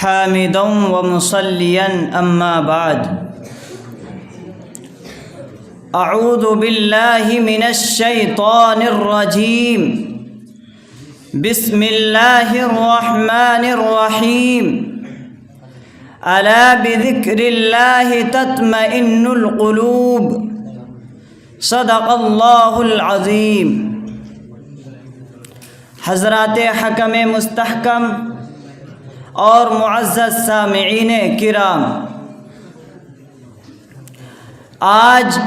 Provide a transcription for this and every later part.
حامدا ومصليا أما بعد أعوذ بالله من الشيطان الرجيم بسم الله الرحمن الرحيم ألا بذكر الله تطمئن القلوب صدق اللہ العظیم۔ حضرات حکم مستحکم اور معزز سامعین کرام، آج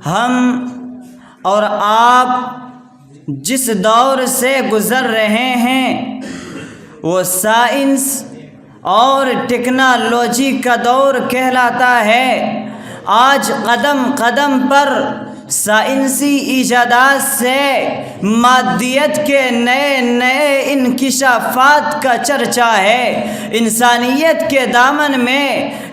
ہم اور آپ جس دور سے گزر رہے ہیں وہ سائنس اور ٹیکنالوجی کا دور کہلاتا ہے۔ آج قدم قدم پر سائنسی ایجادات سے مادیت کے نئے نئے انکشافات کا چرچا ہے۔ انسانیت کے دامن میں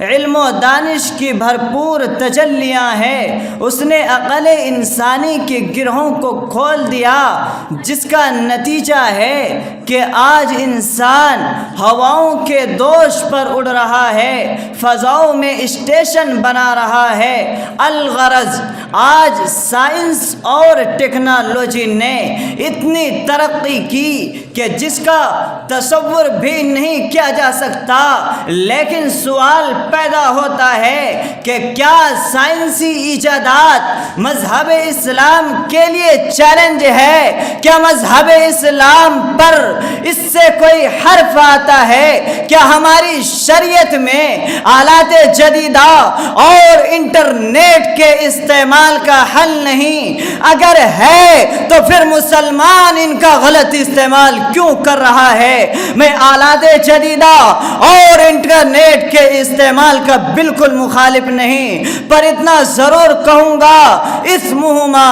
علم و دانش کی بھرپور تجلیاں ہیں۔ اس نے عقل انسانی کے گرہوں کو کھول دیا، جس کا نتیجہ ہے کہ آج انسان ہواؤں کے دوش پر اڑ رہا ہے، فضاؤں میں اسٹیشن بنا رہا ہے۔ الغرض آج سائنس اور ٹیکنالوجی نے اتنی ترقی کی کہ جس کا تصور بھی نہیں کیا جا سکتا، لیکن سوال پیدا ہوتا ہے کہ کیا سائنسی ایجادات مذہب اسلام کے لیے چیلنج ہے؟ کیا مذہب اسلام پر اس سے کوئی حرف آتا ہے؟ کیا ہماری شریعت میں آلات جدیدہ اور انٹرنیٹ کے استعمال کا حل نہیں؟ اگر ہے تو پھر مسلمان ان کا غلط استعمال کیوں کر رہا ہے؟ میں آلات جدیدہ اور انٹرنیٹ کے استعمال کا بالکل مخالف نہیں، پر اتنا ضرور کہوں گا اسمہما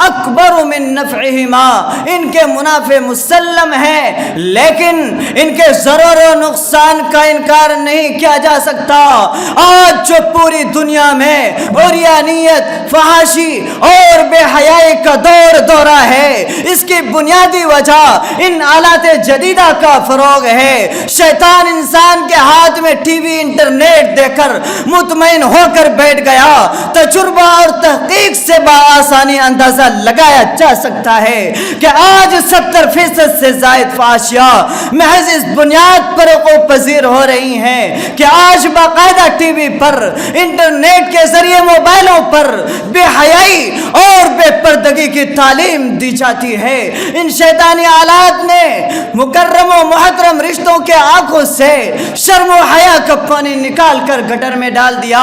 اکبر من نفعہما، ان کے منافع مسلم ہیں، لیکن ان کے ضرر و نقصان کا انکار نہیں کیا جا سکتا۔ آج جو پوری دنیا میں عریانیت، فحاشی اور بے حیائی کا دورہ ہے، اس کی بنیادی وجہ ان آلات جدیدہ کا فروغ ہے۔ شیطان انسان کے ہاتھ میں ٹی وی، انٹرنیٹ دے کر مطمئن ہو کر بیٹھ گیا۔ تجربہ اور تحقیق سے بآسانی اندازہ لگایا جا سکتا ہے کہ آج 70% سے زائد فحاشیاں محض اس بنیاد پر وقوع پذیر ہو رہی ہیں کہ آج باقاعدہ ٹی وی پر، انٹرنیٹ کے ذریعے موبائلوں پر بے حیائی اور بے پردگی کی تعلیم دی جاتی ہے۔ ان شیطانی آلات نے مکرم و محترم رشتوں کے آنکھوں سے شرم و حیا کا پانی نکال کر گٹر میں ڈال دیا۔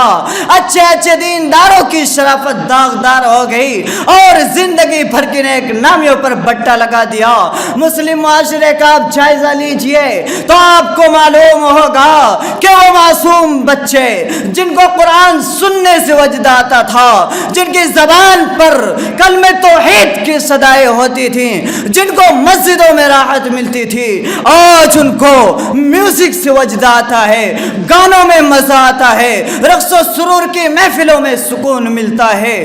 اچھے اچھے دینداروں کی شرافت داغدار ہو گئی اور زندگی بھر کی نیک نامیوں پر بٹا لگا دیا۔ مسلم معاشرے کا آپ جائزہ لیجئے تو آپ کو معلوم ہوگا کہ وہ معصوم بچے جن کو قرآن سننے سے وجد آتا تھا، جن کی زبان پر کلمہ توحید کی صدائیں ہوتی تھیں، جن کو مسجدوں میں راحت ملتی تھی، آج ان کو میوزک سے وجد آتا ہے، گانوں میں مزہ آتا ہے، رقص و سرور کی محفلوں میں سکون ملتا ہے۔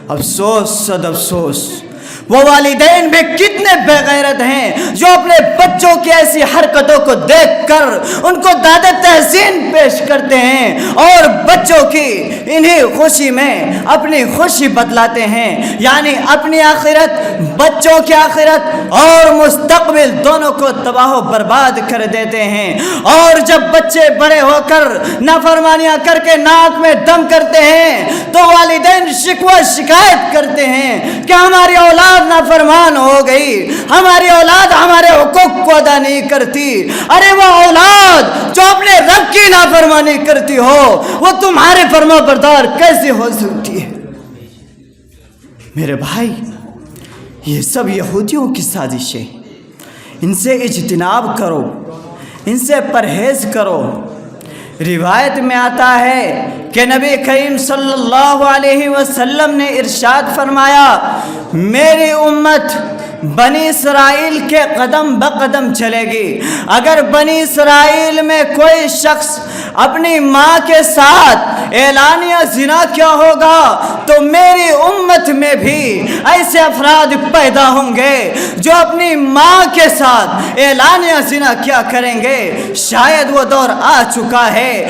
افسوس صد افسوس، وہ والدین بھی کتنے بے غیرت ہیں جو اپنے بچوں کی ایسی حرکتوں کو دیکھ کر ان کو داد تحسین پیش کرتے ہیں اور بچوں کی انہی خوشی میں اپنی خوشی بتلاتے ہیں، یعنی اپنی آخرت، بچوں کی آخرت اور مستقبل دونوں کو تباہ و برباد کر دیتے ہیں۔ اور جب بچے بڑے ہو کر نافرمانیاں کر کے ناک میں دم کرتے ہیں تو والدین شکوہ شکایت کرتے ہیں کہ ہماری اولاد نافرمان ہو گئی، ہماری اولاد ہمارے حقوق کو ادا نہیں کرتی۔ ارے وہ اولاد جو اپنے رب کی نافرمانی کرتی ہو وہ تمہارے فرما بردار کیسے ہو سکتی ہے؟ میرے بھائی، یہ سب یہودیوں کی سازش ہے، ان سے اجتناب کرو، ان سے پرہیز کرو۔ روایت میں آتا ہے کہ نبی کریم صلی اللہ علیہ وسلم نے ارشاد فرمایا، میری امت بنی اسرائیل کے قدم بقدم چلے گی۔ اگر بنی اسرائیل میں کوئی شخص اپنی ماں کے ساتھ اعلانیہ زنا کیا ہوگا تو میری امت میں بھی ایسے افراد پیدا ہوں گے جو اپنی ماں کے ساتھ اعلانیہ زنا کیا کریں گے۔ شاید وہ دور آ چکا ہے۔